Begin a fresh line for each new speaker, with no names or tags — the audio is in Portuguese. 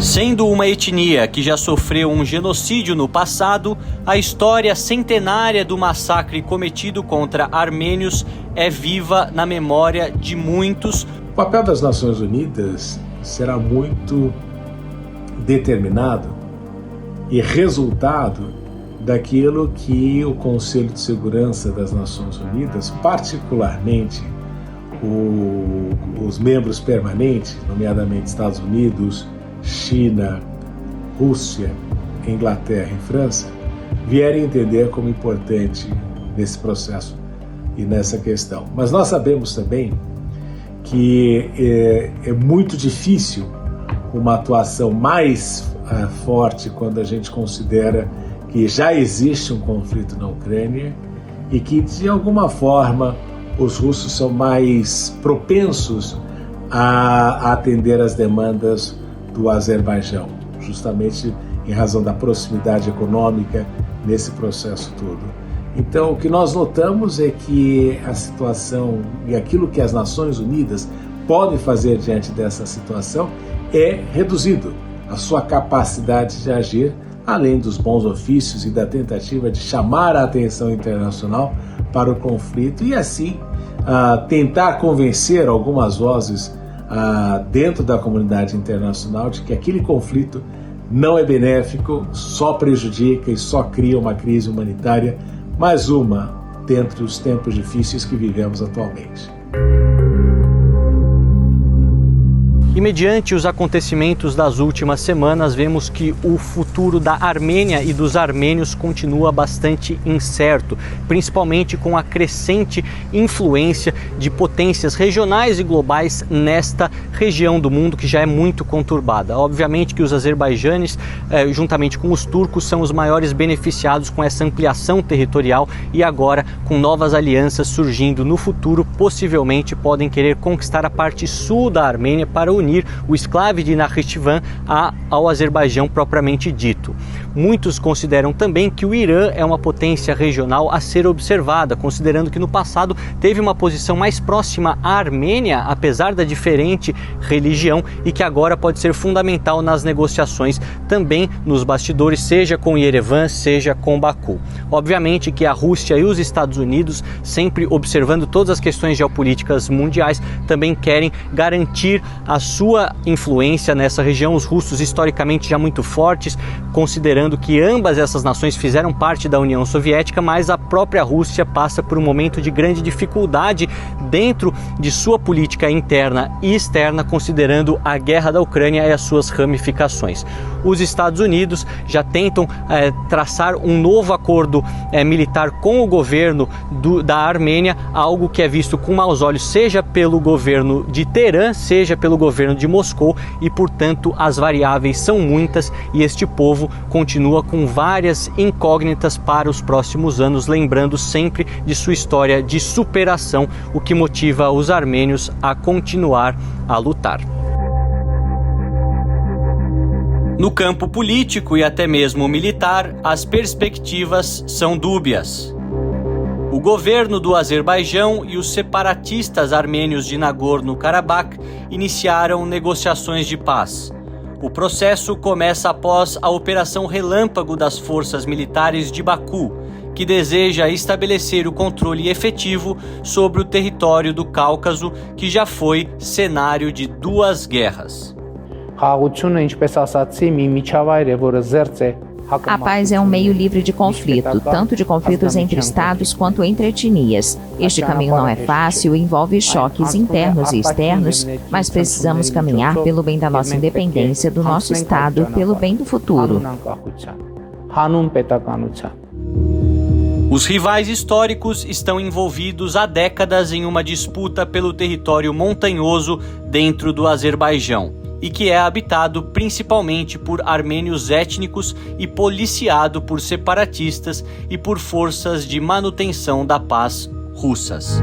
Sendo uma etnia que já sofreu um genocídio no passado, a história centenária do massacre cometido contra armênios é viva na memória de muitos.
O papel das Nações Unidas será muito determinado e resultado daquilo que o Conselho de Segurança das Nações Unidas, particularmente os membros permanentes, nomeadamente Estados Unidos, China, Rússia, Inglaterra e França, vierem entender como importante nesse processo e nessa questão. Mas nós sabemos também que é muito difícil uma atuação mais forte quando a gente considera que já existe um conflito na Ucrânia e que, de alguma forma, os russos são mais propensos a atender às demandas do Azerbaijão, justamente em razão da proximidade econômica nesse processo todo. Então, o que nós notamos é que a situação e aquilo que as Nações Unidas podem fazer diante dessa situação é reduzido a sua capacidade de agir, além dos bons ofícios e da tentativa de chamar a atenção internacional para o conflito e assim tentar convencer algumas vozes dentro da comunidade internacional de que aquele conflito não é benéfico, só prejudica e só cria uma crise humanitária, mais uma dentre os tempos difíceis que vivemos atualmente.
E mediante os acontecimentos das últimas semanas, vemos que o futuro da Armênia e dos armênios continua bastante incerto, principalmente com a crescente influência de potências regionais e globais nesta região do mundo que já é muito conturbada. Obviamente que os azerbaijanes, juntamente com os turcos, são os maiores beneficiados com essa ampliação territorial e agora, com novas alianças surgindo no futuro, possivelmente podem querer conquistar a parte sul da Armênia para unir o enclave de Nakhchivan ao Azerbaijão propriamente dito. Muitos consideram também que o Irã é uma potência regional a ser observada, considerando que no passado teve uma posição mais próxima à Armênia, apesar da diferente religião, e que agora pode ser fundamental nas negociações também nos bastidores, seja com Yerevan, seja com Baku. Obviamente que a Rússia e os Estados Unidos, sempre observando todas as questões geopolíticas mundiais, também querem garantir a sua influência nessa região. Os russos, historicamente já muito fortes, considerando que ambas essas nações fizeram parte da União Soviética, mas a própria Rússia passa por um momento de grande dificuldade dentro de sua política interna e externa, considerando a guerra da Ucrânia e as suas ramificações. Os Estados Unidos já tentam traçar um novo acordo militar com o governo da Armênia, algo que é visto com maus olhos, seja pelo governo de Teherã, seja pelo governo de Moscou, e portanto as variáveis são muitas e este povo continua com várias incógnitas para os próximos anos, lembrando sempre de sua história de superação, o que motiva os armênios a continuar a lutar. No campo político e até mesmo militar, as perspectivas são dúbias. O governo do Azerbaijão e os separatistas armênios de Nagorno-Karabakh iniciaram negociações de paz. O processo começa após a Operação Relâmpago das forças militares de Baku, que deseja estabelecer o controle efetivo sobre o território do Cáucaso, que já foi cenário de 2 guerras.
A paz é um meio livre de conflito, tanto de conflitos entre estados quanto entre etnias. Este caminho não é fácil e envolve choques internos e externos, mas precisamos caminhar pelo bem da nossa independência, do nosso estado, pelo bem do futuro.
Os rivais históricos estão envolvidos há décadas em uma disputa pelo território montanhoso dentro do Azerbaijão, e que é habitado principalmente por armênios étnicos e policiado por separatistas e por forças de manutenção da paz russas.